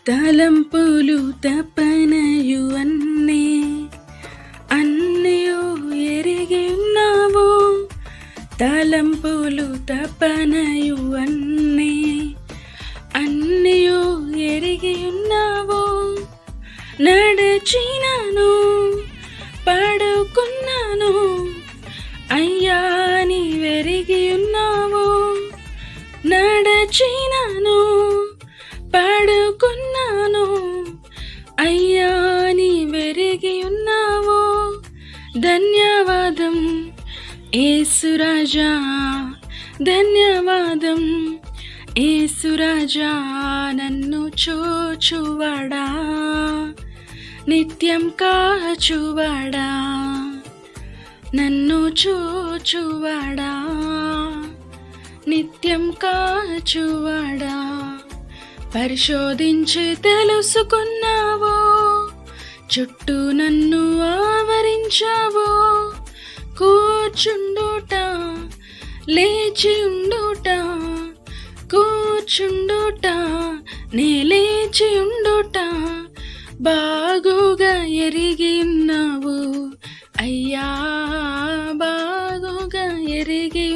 తలంపులు తపనయు అన్నయు ఎరిగి ఉన్నావు. తలంపులు తపనయు అన్నయు ఎరిగి ఉన్నావు. నడిచినాను పడుకున్నాను అయ్యా నీవెరిగి ఉన్నావు. నడిచినాను పడుకున్నాను అయ్యా నీవెరిగి ఉన్నావు. ధన్యవాదం యేసురాజా, ధన్యవాదం యేసురాజా. నన్ను చూచువాడా, నిత్యం కాచువాడా, నన్ను చూచువాడా, నిత్యం కాచువాడా. పరిశోధించి తెలుసుకున్నావో, చుట్టూ నన్ను ఆవరించావో. కూర్చుండుట లేచి ఉండుట, కూర్చుండుట నే లేచి ఉండుట బాగుగా ఎరిగి ఉన్నావు అయ్యా, బాగుగా ఎరిగి